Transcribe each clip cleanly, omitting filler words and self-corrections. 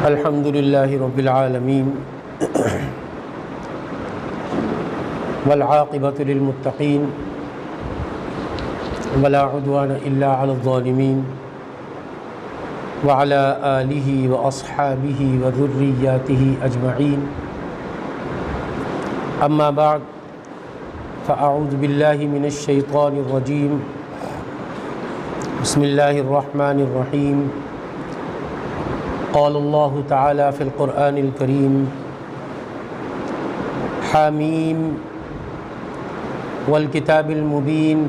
الحمد للہ رب العالمین والعاقبۃ للمتقین ولا عدوان الا علی الظالمین وعلی آلہ واصحابہ وذریاتہ اجمعین اما بعد فاعوذ باللہ من الشیطان الرجیم بسم اللہ الرحمن الرحیم قال اللہ تعالی فی القرآن الکریم حامیم والکتاب المبین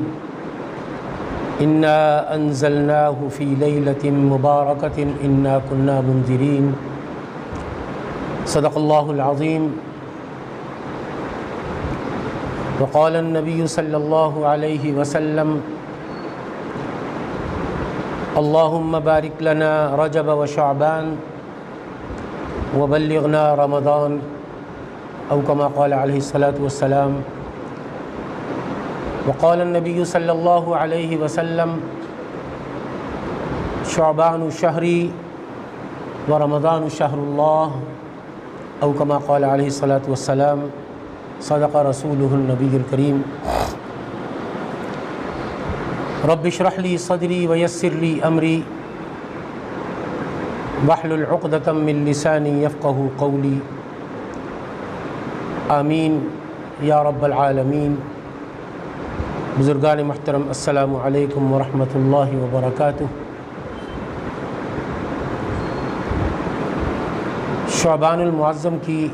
انا انزلناہ فی لیلۃ مبارکۃ انا کنا منذرین صدق اللہ العظیم وقال النبی صلی اللہ علیہ وسلم اللہم بارک لنا رجب وشعبان وبلغنا رمضان او کما قال علیہ الصلاۃ والسلام وقال النبی صلی اللہ علیہ وسلم شعبان شہری ورمضان شہر اللہ او کما قال علیہ الصلاۃ والسلام صدق رسولہ النبی الکریم رب اشرح لی صدری ویسر لی امری واحلل عقدۃ من لسانی یفقہوا قولی آمین یا رب العالمین۔ بزرگان محترم، السلام علیکم ورحمۃ اللہ وبرکاتہ۔ شعبان المعظم کی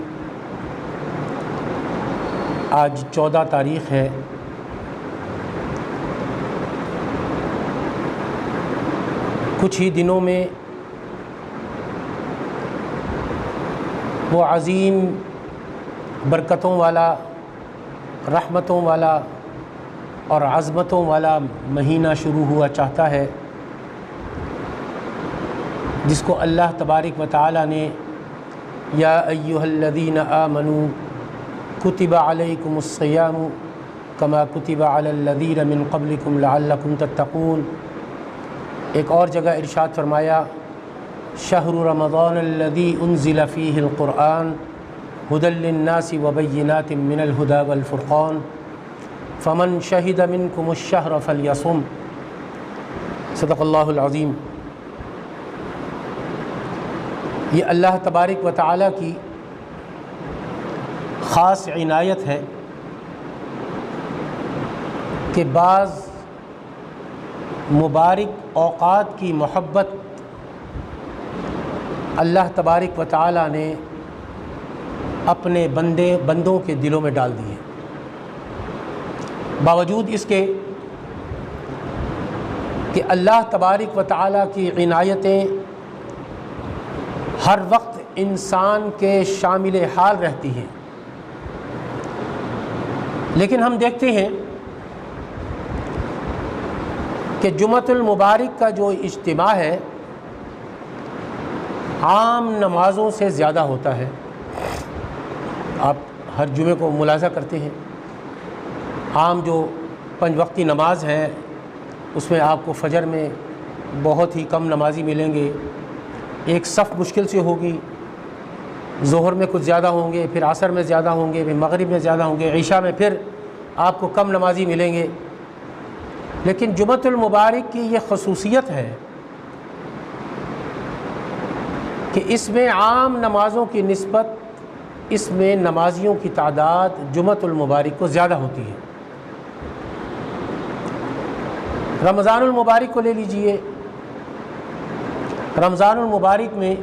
آج 14 تاریخ ہے۔ کچھ ہی دنوں میں وہ عظیم برکتوں والا، رحمتوں والا اور عظمتوں والا مہینہ شروع ہوا چاہتا ہے جس کو اللہ تبارک و تعالی نے یا ایھا الذین آمنوا کتب علیکم الصیام کما کتب علی الذین من قبلکم لعلکم تتقون، ایک اور جگہ ارشاد فرمایا شہر رمضان الذی انزل فیہ القرآن ھدی للناس وبینات من الھدی والفرقان فمن شہد منکم الشہر فلیصم، صدق اللہ العظیم۔ یہ اللہ تبارک و تعالی کی خاص عنایت ہے کہ بعض مبارک اوقات کی محبت اللہ تبارک و تعالی نے اپنے بندوں کے دلوں میں ڈال دی ہے، باوجود اس کے کہ اللہ تبارک و تعالی کی عنایتیں ہر وقت انسان کے شامل حال رہتی ہیں، لیکن ہم دیکھتے ہیں کہ جمعۃ المبارک کا جو اجتماع ہے عام نمازوں سے زیادہ ہوتا ہے۔ آپ ہر جمعے کو ملاحظہ کرتے ہیں، عام جو 5 وقتی نماز ہے اس میں آپ کو فجر میں بہت ہی کم نمازی ملیں گے، ایک صف مشکل سے ہوگی، ظہر میں کچھ زیادہ ہوں گے، پھر عصر میں زیادہ ہوں گے، پھر مغرب میں زیادہ ہوں گے، عشاء میں پھر آپ کو کم نمازی ملیں گے۔ لیکن جمعۃ المبارک کی یہ خصوصیت ہے کہ اس میں عام نمازوں کی نسبت اس میں نمازیوں کی تعداد جمعۃ المبارک کو زیادہ ہوتی ہے۔ رمضان المبارک کو لے لیجئے، رمضان المبارک میں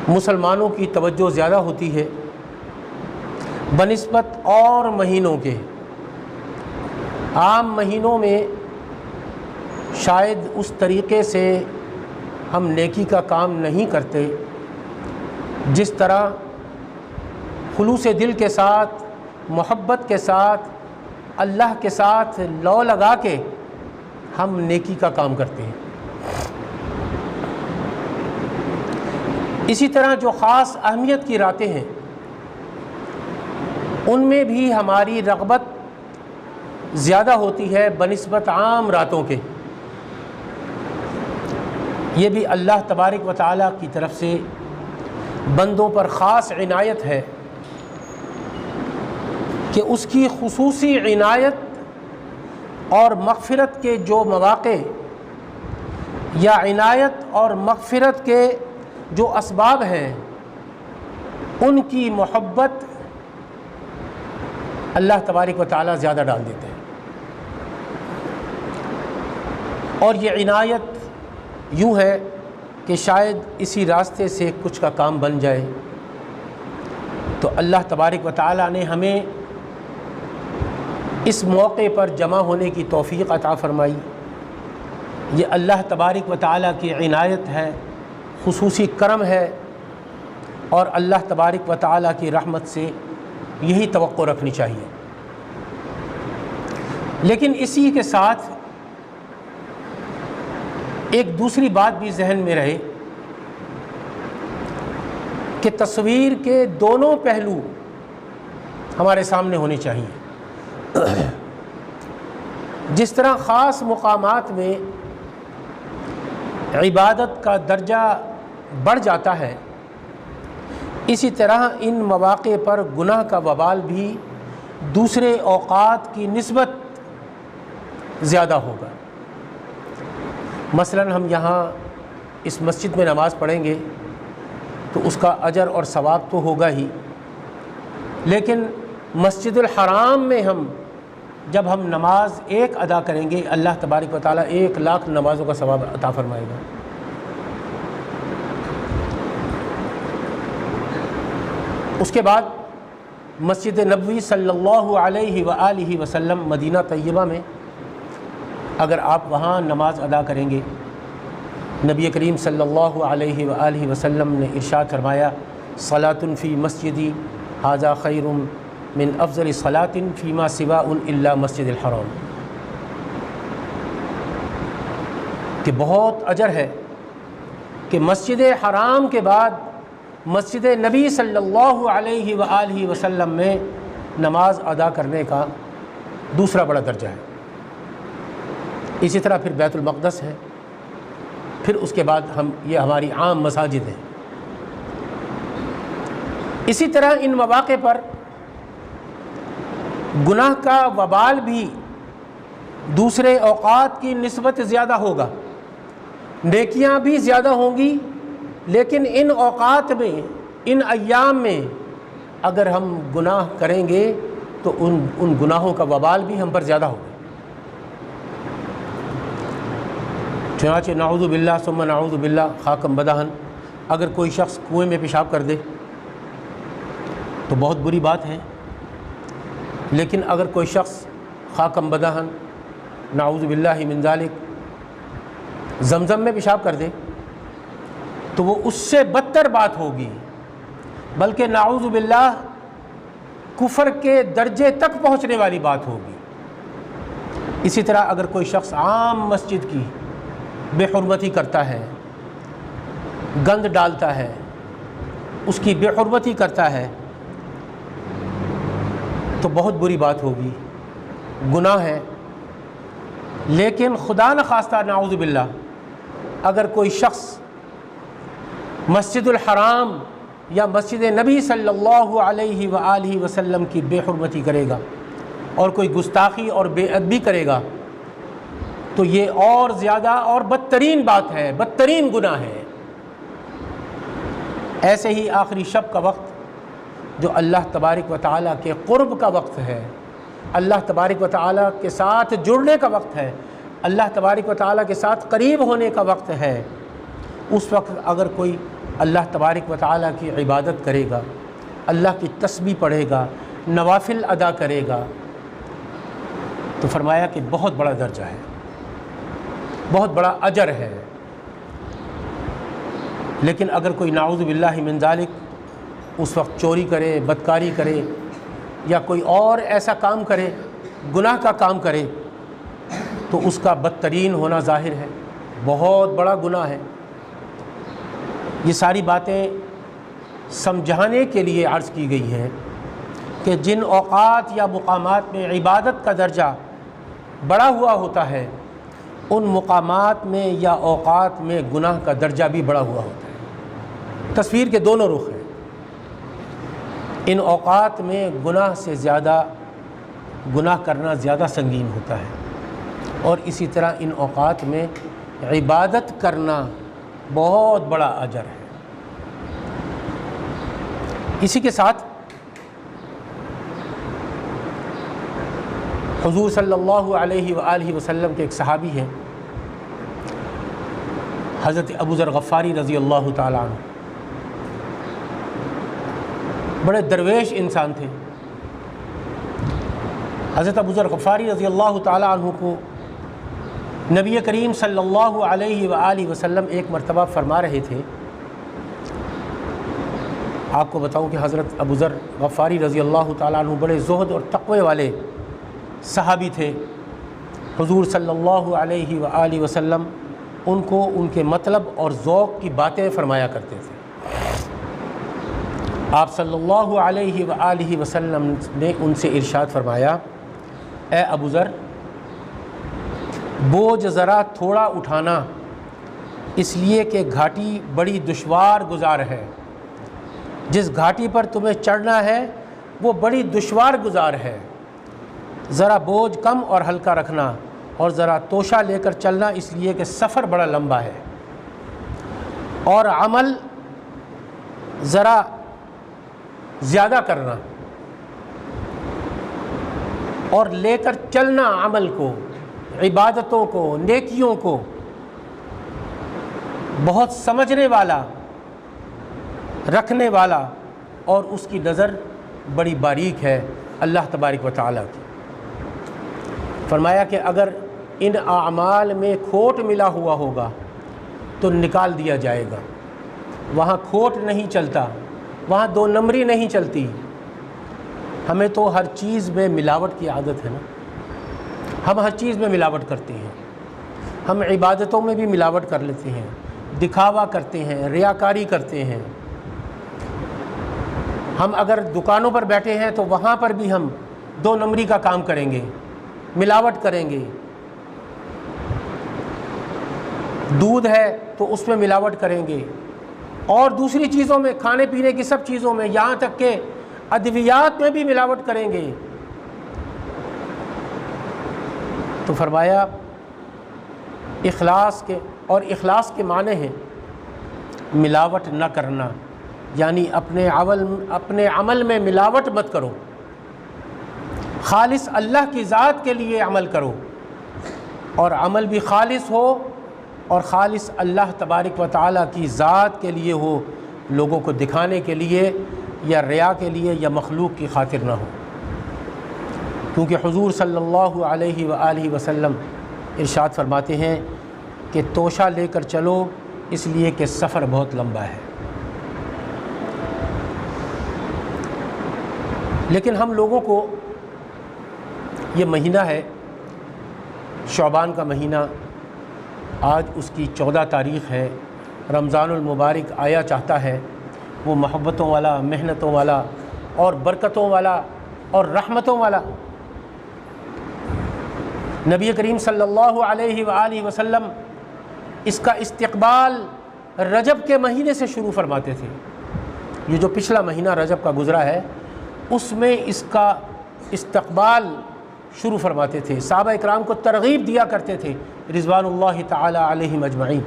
مسلمانوں کی توجہ زیادہ ہوتی ہے بنسبت اور مہینوں کے۔ عام مہینوں میں شاید اس طریقے سے ہم نیکی کا کام نہیں کرتے جس طرح خلوص دل کے ساتھ، محبت کے ساتھ، اللہ کے ساتھ لو لگا کے ہم نیکی کا کام کرتے ہیں۔ اسی طرح جو خاص اہمیت کی راتیں ہیں ان میں بھی ہماری رغبت زیادہ ہوتی ہے بنسبت عام راتوں کے۔ یہ بھی اللہ تبارک و تعالیٰ کی طرف سے بندوں پر خاص عنایت ہے کہ اس کی خصوصی عنایت اور مغفرت کے جو مواقع یا عنایت اور مغفرت کے جو اسباب ہیں ان کی محبت اللہ تبارک و تعالیٰ زیادہ ڈال دیتے ہیں، اور یہ عنایت یوں ہے کہ شاید اسی راستے سے کچھ کا کام بن جائے، تو اللہ تبارک و تعالیٰ نے ہمیں اس موقع پر جمع ہونے کی توفیق عطا فرمائی۔ یہ اللہ تبارک و تعالیٰ کی عنایت ہے، خصوصی کرم ہے، اور اللہ تبارک و تعالیٰ کی رحمت سے یہی توقع رکھنی چاہیے۔ لیکن اسی کے ساتھ ایک دوسری بات بھی ذہن میں رہے کہ تصویر کے دونوں پہلو ہمارے سامنے ہونے چاہیے۔ جس طرح خاص مقامات میں عبادت کا درجہ بڑھ جاتا ہے، اسی طرح ان مواقع پر گناہ کا وبال بھی دوسرے اوقات کی نسبت زیادہ ہوگا۔ مثلا ہم یہاں اس مسجد میں نماز پڑھیں گے تو اس کا اجر اور ثواب تو ہوگا ہی، لیکن مسجد الحرام میں جب ہم نماز ایک ادا کریں گے، اللہ تبارک و تعالیٰ 1,00,000 نمازوں کا ثواب عطا فرمائے گا۔ اس کے بعد مسجد نبوی صلی اللہ علیہ وآلہ وسلم مدینہ طیبہ میں اگر آپ وہاں نماز ادا کریں گے، نبی کریم صلی اللہ علیہ وآلہ وسلم نے ارشاد فرمایا، صلاۃ فی مسجدی ھذا خیر من افضل صلاۃ فیما سوا الا مسجد الحرام، کہ بہت اجر ہے کہ مسجد حرام کے بعد مسجد نبی صلی اللہ علیہ وآلہ وسلم میں نماز ادا کرنے کا دوسرا بڑا درجہ ہے۔ اسی طرح پھر بیت المقدس ہے، پھر اس کے بعد یہ ہماری عام مساجد ہیں۔ اسی طرح ان مواقع پر گناہ کا وبال بھی دوسرے اوقات کی نسبت زیادہ ہوگا، نیکیاں بھی زیادہ ہوں گی، لیکن ان اوقات میں، ان ایام میں اگر ہم گناہ کریں گے تو ان گناہوں کا وبال بھی ہم پر زیادہ ہوگا۔ چنانچہ نعوذ باللہ ثم نعوذ باللہ خاکم بدہن، اگر کوئی شخص کنویں میں پیشاب کر دے تو بہت بری بات ہے، لیکن اگر کوئی شخص خاکم بدہن نعوذ باللہ من ذالک زمزم میں پیشاب کر دے تو وہ اس سے بدتر بات ہوگی، بلکہ نعوذ باللہ کفر کے درجے تک پہنچنے والی بات ہوگی۔ اسی طرح اگر کوئی شخص عام مسجد کی بے حرمتی کرتا ہے، گند ڈالتا ہے، اس کی بے حرمتی کرتا ہے تو بہت بری بات ہوگی، گناہ ہے۔ لیکن خدا نخواستہ نعوذ باللہ اگر کوئی شخص مسجد الحرام یا مسجد نبی صلی اللہ علیہ وآلہ وسلم کی بے حرمتی کرے گا اور کوئی گستاخی اور بے ادبی کرے گا تو یہ اور زیادہ اور بدترین بات ہے، بدترین گناہ ہے۔ ایسے ہی آخری شب کا وقت جو اللہ تبارک و تعالیٰ کے قرب کا وقت ہے، اللہ تبارک و تعالیٰ کے ساتھ جڑنے کا وقت ہے، اللہ تبارک و تعالیٰ کے ساتھ قریب ہونے کا وقت ہے، اس وقت اگر کوئی اللہ تبارک و تعالیٰ کی عبادت کرے گا، اللہ کی تسبیح پڑھے گا، نوافل ادا کرے گا، تو فرمایا کہ بہت بڑا درجہ ہے، بہت بڑا اجر ہے۔ لیکن اگر کوئی نعوذ باللہ من ذالک اس وقت چوری کرے، بدکاری کرے یا کوئی اور ایسا کام کرے، گناہ کا کام کرے، تو اس کا بدترین ہونا ظاہر ہے، بہت بڑا گناہ ہے۔ یہ ساری باتیں سمجھانے کے لیے عرض کی گئی ہیں کہ جن اوقات یا مقامات میں عبادت کا درجہ بڑا ہوا ہوتا ہے، ان مقامات میں یا اوقات میں گناہ کا درجہ بھی بڑھا ہوا ہوتا ہے۔ تصویر کے دونوں رخ ہیں، ان اوقات میں گناہ سے زیادہ گناہ کرنا زیادہ سنگین ہوتا ہے، اور اسی طرح ان اوقات میں عبادت کرنا بہت بڑا اجر ہے۔ اسی کے ساتھ حضور صلی اللہ علیہ وآلہ وسلم کے ایک صحابی ہیں حضرت ابو ذر غفاری رضی اللہ تعالیٰ عنہ، بڑے درویش انسان تھے۔ حضرت ابو ذر غفاری رضی اللہ تعالیٰ عنہ کو نبی کریم صلی اللہ علیہ وآلہ وسلم ایک مرتبہ فرما رہے تھے، آپ کو بتاؤں کہ حضرت ابو ذر غفاری رضی اللہ تعالیٰ عنہ بڑے زہد اور تقوی والے صحابی تھے۔ حضور صلی اللہ علیہ وآلہ وسلم ان کو ان کے مطلب اور ذوق کی باتیں فرمایا کرتے تھے۔ آپ صلی اللہ علیہ وآلہ وسلم نے ان سے ارشاد فرمایا، اے ابو ذر، بوجھ ذرا تھوڑا اٹھانا، اس لیے کہ گھاٹی بڑی دشوار گزار ہے۔ جس گھاٹی پر تمہیں چڑھنا ہے وہ بڑی دشوار گزار ہے، ذرا بوجھ کم اور ہلکا رکھنا، اور ذرا توشہ لے کر چلنا، اس لیے کہ سفر بڑا لمبا ہے، اور عمل ذرا زیادہ کرنا، اور لے کر چلنا عمل کو، عبادتوں کو، نیکیوں کو، بہت سمجھنے والا، رکھنے والا، اور اس کی نظر بڑی باریک ہے اللہ تبارک و تعالیٰ کی۔ فرمایا کہ اگر ان اعمال میں کھوٹ ملا ہوا ہوگا تو نکال دیا جائے گا، وہاں کھوٹ نہیں چلتا، وہاں دو نمبری نہیں چلتی۔ ہمیں تو ہر چیز میں ملاوٹ کی عادت ہے نا، ہم ہر چیز میں ملاوٹ کرتے ہیں، ہم عبادتوں میں بھی ملاوٹ کر لیتے ہیں، دکھاوا کرتے ہیں، ریاکاری کرتے ہیں۔ ہم اگر دکانوں پر بیٹھے ہیں تو وہاں پر بھی ہم دو نمبری کا کام کریں گے، ملاوٹ کریں گے۔ دودھ ہے تو اس میں ملاوٹ کریں گے، اور دوسری چیزوں میں، کھانے پینے کی سب چیزوں میں، یہاں تک کہ ادویات میں بھی ملاوٹ کریں گے۔ تو فرمایا اخلاص کے معنی ہیں ملاوٹ نہ کرنا، یعنی اپنے عمل میں ملاوٹ مت کرو، خالص اللہ کی ذات کے لیے عمل کرو، اور عمل بھی خالص ہو اور خالص اللہ تبارک و تعالیٰ کی ذات کے لیے ہو، لوگوں کو دکھانے کے لیے یا ریا کے لیے یا مخلوق کی خاطر نہ ہو۔ کیونکہ حضور صلی اللہ علیہ وآلہ وسلم ارشاد فرماتے ہیں کہ توشہ لے کر چلو، اس لیے کہ سفر بہت لمبا ہے۔ لیکن ہم لوگوں کو یہ مہینہ ہے شعبان کا مہینہ، آج اس کی 14 تاریخ ہے، رمضان المبارک آیا چاہتا ہے، وہ محبتوں والا، محنتوں والا، اور برکتوں والا، اور رحمتوں والا۔ نبی کریم صلی اللہ علیہ وآلہ وسلم اس کا استقبال رجب کے مہینے سے شروع فرماتے تھے۔ یہ جو پچھلا مہینہ رجب کا گزرا ہے، اس میں اس کا استقبال شروع فرماتے تھے، صحابہ اکرام کو ترغیب دیا کرتے تھے رضوان اللہ تعالی علیہم اجمعین۔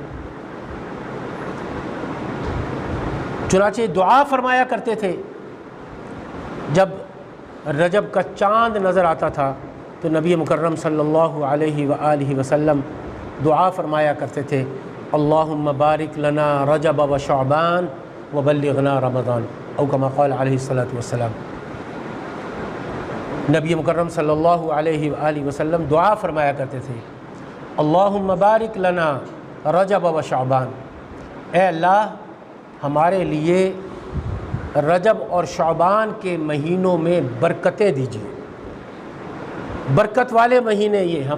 چنانچہ دعا فرمایا کرتے تھے، جب رجب کا چاند نظر آتا تھا تو نبی مکرم صلی اللہ علیہ وآلہ وسلم دعا فرمایا کرتے تھے، اللہم بارک لنا رجب و شعبان وبلغنا رمضان، او کما قال علیہ الصلاۃ والسلام۔ نبی مکرم صلی اللہ علیہ وآلہ وسلم دعا فرمایا کرتے تھے، اللہم بارک لنا رجب و شعبان، اے اللہ ہمارے لیے رجب اور شعبان کے مہینوں میں برکتیں دیجیے، برکت والے مہینے یہ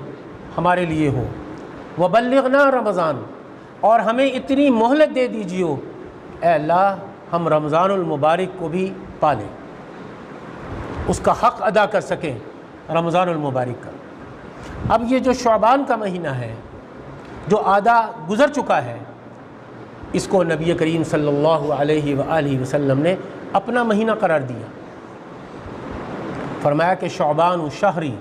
ہمارے لیے ہوں، وبلغنا رمضان، اور ہمیں اتنی مہلت دے دیجیے اے اللہ ہم رمضان المبارک کو بھی پالیں، اس کا حق ادا کر سکیں رمضان المبارک کا۔ اب یہ جو شعبان کا مہینہ ہے جو آدھا گزر چکا ہے، اس کو نبی کریم صلی اللہ علیہ وآلہ وسلم نے اپنا مہینہ قرار دیا۔ فرمایا کہ شعبان شہری،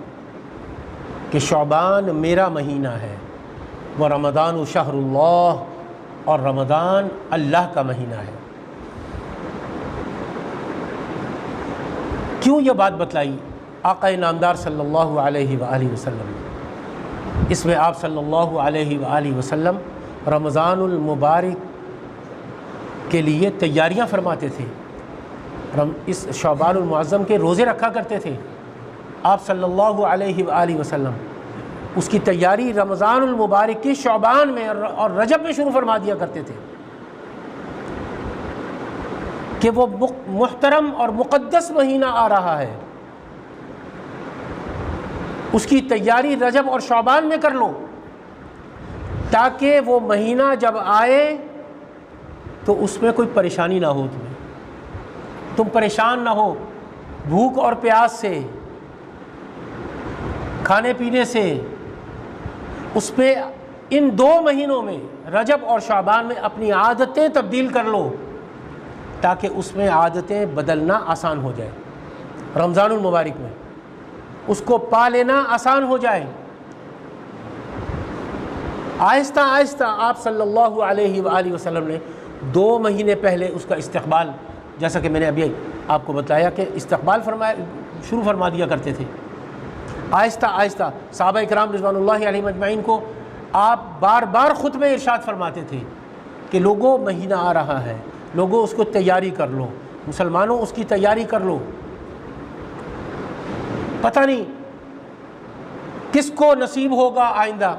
کہ شعبان میرا مہینہ ہے، وہ رمضان شہر اللہ، اور رمضان اللہ کا مہینہ ہے۔ کیوں یہ بات بتلائی آقا نامدار صلی اللہ علیہ وآلہ وسلم نے؟ اس میں آپ صلی اللہ علیہ وآلہ وسلم رمضان المبارک کے لیے تیاریاں فرماتے تھے، اس شعبان المعظم کے روزے رکھا کرتے تھے آپ صلی اللہ علیہ وآلہ وسلم۔ اس کی تیاری رمضان المبارک کی شعبان میں اور رجب میں شروع فرما دیا کرتے تھے کہ وہ محترم اور مقدس مہینہ آ رہا ہے، اس کی تیاری رجب اور شعبان میں کر لو، تاکہ وہ مہینہ جب آئے تو اس میں کوئی پریشانی نہ ہو، تم پریشان نہ ہو بھوک اور پیاس سے، کھانے پینے سے۔ اس پہ ان 2 مہینوں میں رجب اور شعبان میں اپنی عادتیں تبدیل کر لو، تاکہ اس میں عادتیں بدلنا آسان ہو جائے، رمضان المبارک میں اس کو پا لینا آسان ہو جائے۔ آہستہ آہستہ آپ صلی اللہ علیہ وآلہ وسلم نے 2 مہینے پہلے اس کا استقبال، جیسا کہ میں نے ابھی آپ کو بتایا کہ استقبال شروع فرما دیا کرتے تھے۔ آہستہ آہستہ صحابہ اکرام رضوان اللہ علیہم اجمعین کو آپ بار بار خطبے ارشاد فرماتے تھے کہ لوگوں مہینہ آ رہا ہے، لوگوں اس کو تیاری کر لو، مسلمانوں اس کی تیاری کر لو۔ پتہ نہیں کس کو نصیب ہوگا آئندہ،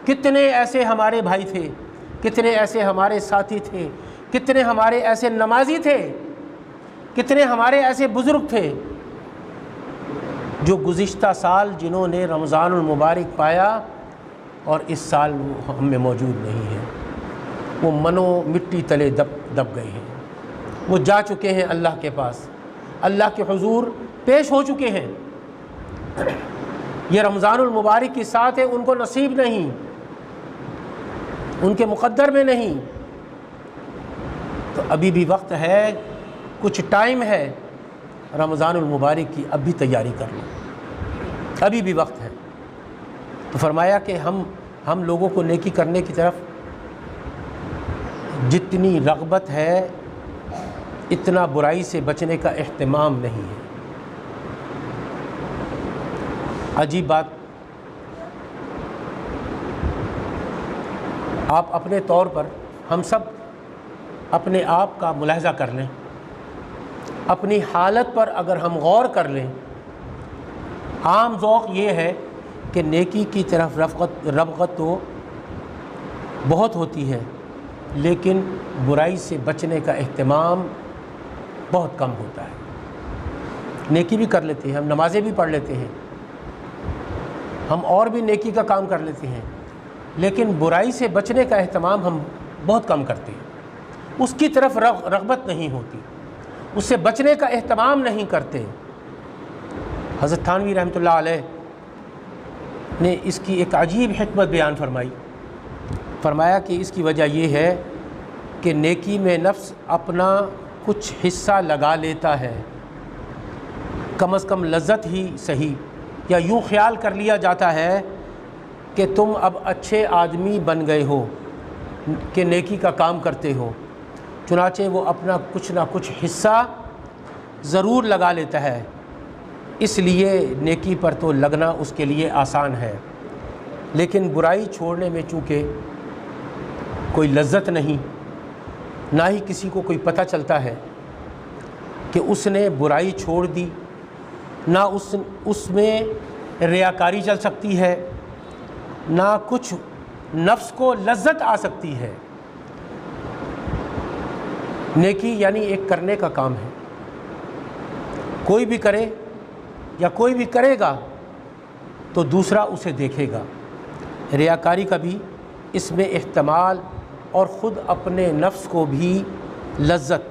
کتنے ایسے ہمارے بھائی تھے، کتنے ایسے ہمارے ساتھی تھے، کتنے ہمارے ایسے نمازی تھے، کتنے ہمارے ایسے بزرگ تھے جو گزشتہ سال جنہوں نے رمضان المبارک پایا اور اس سال وہ ہم میں موجود نہیں ہیں، وہ منو مٹی تلے دب گئے ہیں، وہ جا چکے ہیں اللہ کے پاس، اللہ کے حضور پیش ہو چکے ہیں۔ یہ رمضان المبارک کی ساتھ ہے، ان کو نصیب نہیں، ان کے مقدر میں نہیں۔ تو ابھی بھی وقت ہے، کچھ ٹائم ہے، رمضان المبارک کی اب بھی تیاری کر لو، ابھی بھی وقت ہے۔ تو فرمایا کہ ہم لوگوں کو نیکی کرنے کی طرف جتنی رغبت ہے اتنا برائی سے بچنے کا اہتمام نہیں ہے۔ عجیب بات، آپ اپنے طور پر، ہم سب اپنے آپ کا ملاحظہ کر لیں، اپنی حالت پر اگر ہم غور کر لیں، عام ذوق یہ ہے کہ نیکی کی طرف رغبت تو بہت ہوتی ہے، لیکن برائی سے بچنے کا اہتمام بہت کم ہوتا ہے۔ نیکی بھی کر لیتے ہیں ہم، نمازیں بھی پڑھ لیتے ہیں ہم، اور بھی نیکی کا کام کر لیتے ہیں، لیکن برائی سے بچنے کا اہتمام ہم بہت کم کرتے ہیں، اس کی طرف رغبت نہیں ہوتی، اس سے بچنے کا اہتمام نہیں کرتے۔ حضرت تھانوی رحمۃ اللہ علیہ نے اس کی ایک عجیب حکمت بیان فرمائی، فرمایا کہ اس کی وجہ یہ ہے کہ نیکی میں نفس اپنا کچھ حصہ لگا لیتا ہے، کم از کم لذت ہی صحیح، یا یوں خیال کر لیا جاتا ہے کہ تم اب اچھے آدمی بن گئے ہو کہ نیکی کا کام کرتے ہو، چنانچہ وہ اپنا کچھ نہ کچھ حصہ ضرور لگا لیتا ہے، اس لیے نیکی پر تو لگنا اس کے لیے آسان ہے، لیکن برائی چھوڑنے میں چونکہ کوئی لذت نہیں، نہ ہی کسی کو کوئی پتہ چلتا ہے کہ اس نے برائی چھوڑ دی، نہ اس میں ریاکاری چل سکتی ہے، نہ کچھ نفس کو لذت آ سکتی ہے۔ نیکی یعنی ایک کرنے کا کام ہے، کوئی بھی کرے یا کوئی بھی کرے گا تو دوسرا اسے دیکھے گا، ریاکاری کا بھی اس میں احتمال اور خود اپنے نفس کو بھی لذت،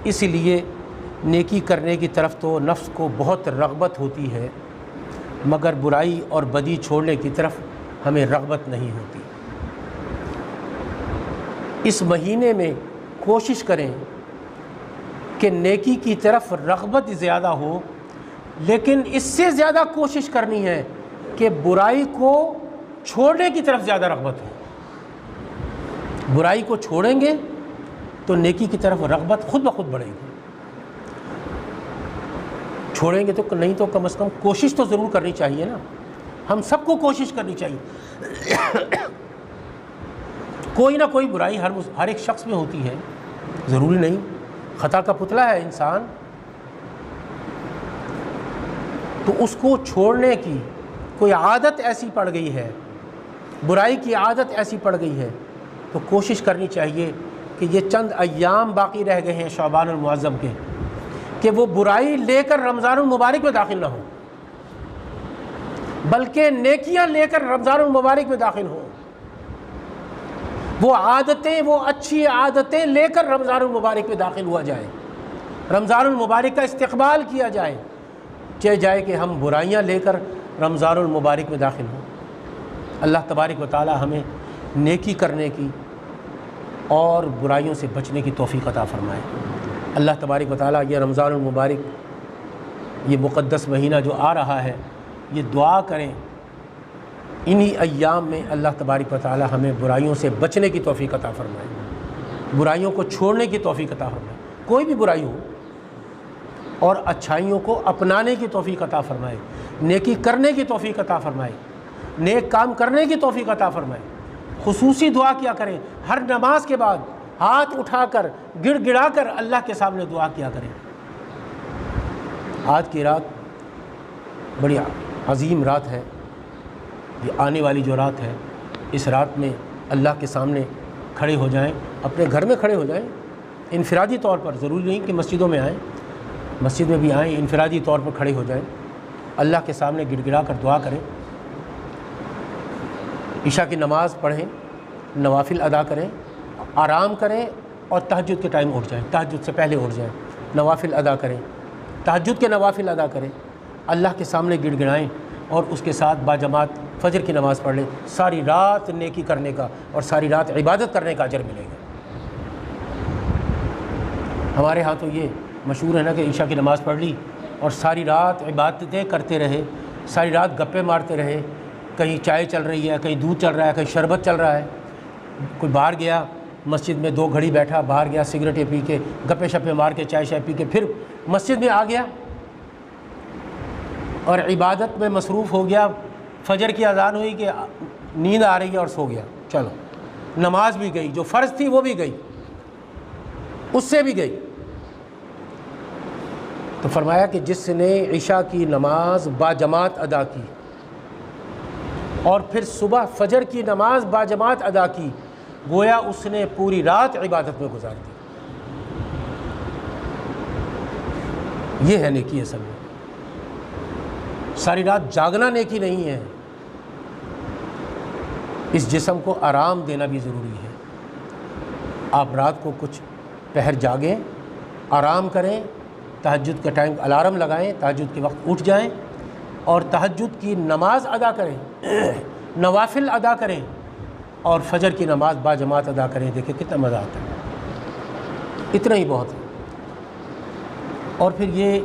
اس لیے نیکی کرنے کی طرف تو نفس کو بہت رغبت ہوتی ہے، مگر برائی اور بدی چھوڑنے کی طرف ہمیں رغبت نہیں ہوتی۔ اس مہینے میں کوشش کریں کہ نیکی کی طرف رغبت زیادہ ہو، لیکن اس سے زیادہ کوشش کرنی ہے کہ برائی کو چھوڑنے کی طرف زیادہ رغبت ہو۔ برائی کو چھوڑیں گے تو نیکی کی طرف رغبت خود بخود بڑھے گی، چھوڑیں گے تو نہیں تو کم از کم کوشش تو ضرور کرنی چاہیے نا۔ ہم سب کو کوشش کرنی چاہیے۔ کوئی نہ کوئی برائی ہر ایک شخص میں ہوتی ہے، ضروری نہیں، خطا کا پتلا ہے انسان، تو اس کو چھوڑنے کی کوئی عادت ایسی پڑ گئی ہے، برائی کی عادت ایسی پڑ گئی ہے، تو کوشش کرنی چاہیے کہ یہ چند ایام باقی رہ گئے ہیں شعبان المعظم کے، کہ وہ برائی لے کر رمضان المبارک میں داخل نہ ہو، بلکہ نیکیاں لے کر رمضان المبارک میں داخل ہوں۔ وہ عادتیں، وہ اچھی عادتیں لے کر رمضان المبارک میں داخل ہوا جائے، رمضان المبارک کا استقبال کیا جائے، چاہے جائے کہ ہم برائیاں لے کر رمضان المبارک میں داخل ہوں۔ اللہ تبارک و تعالی ہمیں نیکی کرنے کی اور برائیوں سے بچنے کی توفیق عطا فرمائے۔ اللہ تبارک و تعالی یہ رمضان المبارک، یہ مقدس مہینہ جو آ رہا ہے، یہ دعا کریں انہی ایام میں اللہ تبارک و تعالی ہمیں برائیوں سے بچنے کی توفیق عطا فرمائے، برائیوں کو چھوڑنے کی توفیق عطا فرمائے، کوئی بھی برائی ہو، اور اچھائیوں کو اپنانے کی توفیق عطا فرمائے، نیکی کرنے کی توفیق عطا فرمائے، نیک کام کرنے کی توفیق عطا فرمائے۔ خصوصی دعا کیا کریں، ہر نماز کے بعد ہاتھ اٹھا کر گڑ گڑا کر اللہ کے سامنے دعا کیا کریں۔ آج کی رات بڑی عظیم رات ہے، یہ آنے والی جو رات ہے، اس رات میں اللہ کے سامنے کھڑے ہو جائیں، اپنے گھر میں کھڑے ہو جائیں، انفرادی طور پر، ضروری نہیں کہ مسجدوں میں آئیں، مسجد میں بھی آئیں، انفرادی طور پر کھڑے ہو جائیں، اللہ کے سامنے گڑ گڑا کر دعا کریں، عشاء کی نماز پڑھیں، نوافل ادا کریں، آرام کریں، اور تہجد کے ٹائم اٹھ جائیں، تہجد سے پہلے اٹھ جائیں، نوافل ادا کریں، تہجد کے نوافل ادا کریں، اللہ کے سامنے گڑ گڑائیں، اور اس کے ساتھ باجماعت فجر کی نماز پڑھ لیں۔ ساری رات نیکی کرنے کا اور ساری رات عبادت کرنے کا اجر ملے گا۔ ہمارے ہاں تو یہ مشہور ہے نا کہ عشاء کی نماز پڑھ لی اور ساری رات عبادتیں کرتے رہے، ساری رات گپے مارتے رہے، کہیں چائے چل رہی ہے، کہیں دودھ چل رہا ہے، کہیں شربت چل رہا ہے، کوئی باہر گیا مسجد میں 2 گھڑی بیٹھا، باہر گیا سگریٹیں پی کے، گپے شپے مار کے، چائے پی کے، پھر مسجد میں آ گیا اور عبادت میں مصروف ہو گیا، فجر کی اذان ہوئی کہ نیند آ رہی ہے اور سو گیا، چلو نماز بھی گئی، جو فرض تھی وہ بھی گئی، اس سے بھی گئی۔ تو فرمایا کہ جس نے عشاء کی نماز باجماعت ادا کی اور پھر صبح فجر کی نماز باجماعت ادا کی، گویا اس نے پوری رات عبادت میں گزار دی۔ یہ ہے نیکی اصل میں۔ ساری رات جاگنا نیکی نہیں ہے، اس جسم کو آرام دینا بھی ضروری ہے۔ آپ رات کو کچھ پہر جاگیں، آرام کریں، تہجد کے ٹائم الارم لگائیں، تہجد کے وقت اٹھ جائیں اور تہجد کی نماز ادا کریں، نوافل ادا کریں، اور فجر کی نماز باجماعت ادا کریں۔ دیکھیں کتنا مزہ آتا ہے، اتنا ہی بہت ہے۔ اور پھر یہ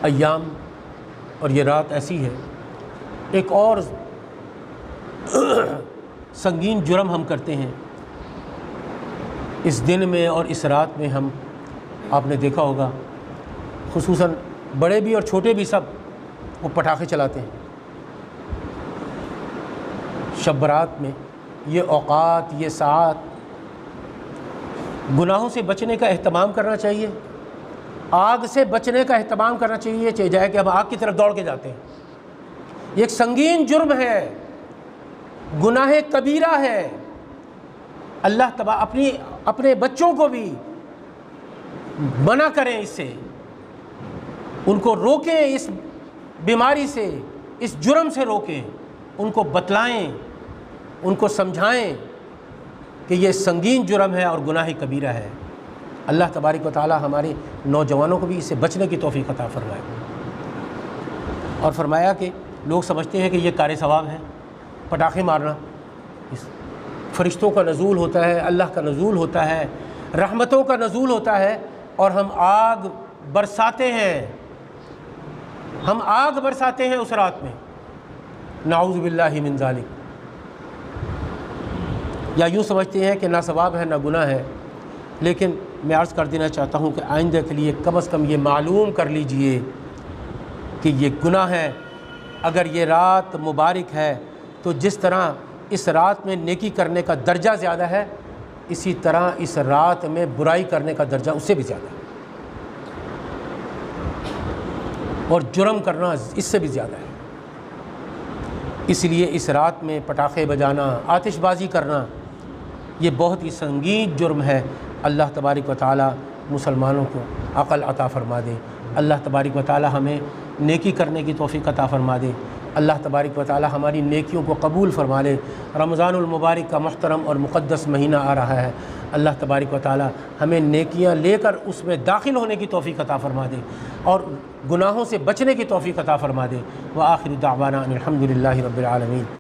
ایام اور یہ رات ایسی ہے، ایک اور سنگین جرم ہم کرتے ہیں اس دن میں اور اس رات میں۔ ہم، آپ نے دیکھا ہوگا، خصوصاً بڑے بھی اور چھوٹے بھی، سب وہ پٹاخے چلاتے ہیں شب برات میں۔ یہ اوقات، یہ ساعات، گناہوں سے بچنے کا اہتمام کرنا چاہیے، آگ سے بچنے کا اہتمام کرنا چاہیے، چاہے جائے کہ ہم آگ کی طرف دوڑ کے جاتے ہیں۔ یہ ایک سنگین جرم ہے، گناہ کبیرہ ہے۔ اللہ اپنے بچوں کو بھی منع کریں اس سے، ان کو روکیں، اس بیماری سے، اس جرم سے روکیں، ان کو بتلائیں، ان کو سمجھائیں کہ یہ سنگین جرم ہے اور گناہ کبیرہ ہے۔ اللہ تبارک و تعالی ہمارے نوجوانوں کو بھی اس سے بچنے کی توفیق عطا فرمائے۔ اور فرمایا کہ لوگ سمجھتے ہیں کہ یہ کار ثواب ہے پٹاخے مارنا، فرشتوں کا نزول ہوتا ہے، اللہ کا نزول ہوتا ہے، رحمتوں کا نزول ہوتا ہے، اور ہم آگ برساتے ہیں، ہم آگ برساتے ہیں اس رات میں، نعوذ باللہ من ذالک۔ یا یوں سمجھتے ہیں کہ نہ ثواب ہے نہ گناہ ہے، لیکن میں عرض کر دینا چاہتا ہوں کہ آئندہ کے لیے کم از کم یہ معلوم کر لیجئے کہ یہ گناہ ہے۔ اگر یہ رات مبارک ہے تو جس طرح اس رات میں نیکی کرنے کا درجہ زیادہ ہے، اسی طرح اس رات میں برائی کرنے کا درجہ اس سے بھی زیادہ ہے، اور جرم کرنا اس سے بھی زیادہ ہے۔ اس لیے اس رات میں پٹاخے بجانا، آتش بازی کرنا، یہ بہت ہی سنگین جرم ہے۔ اللہ تبارک و تعالی مسلمانوں کو عقل عطا فرما دے، اللہ تبارک و تعالی ہمیں نیکی کرنے کی توفیق عطا فرما دے، اللہ تبارک و تعالی ہماری نیکیوں کو قبول فرما لے۔ رمضان المبارک کا محترم اور مقدس مہینہ آ رہا ہے، اللہ تبارک و تعالی ہمیں نیکیاں لے کر اس میں داخل ہونے کی توفیق عطا فرما دے، اور گناہوں سے بچنے کی توفیق عطا فرما دے۔ وآخر دعوانا ان الحمد للہ رب العالمین۔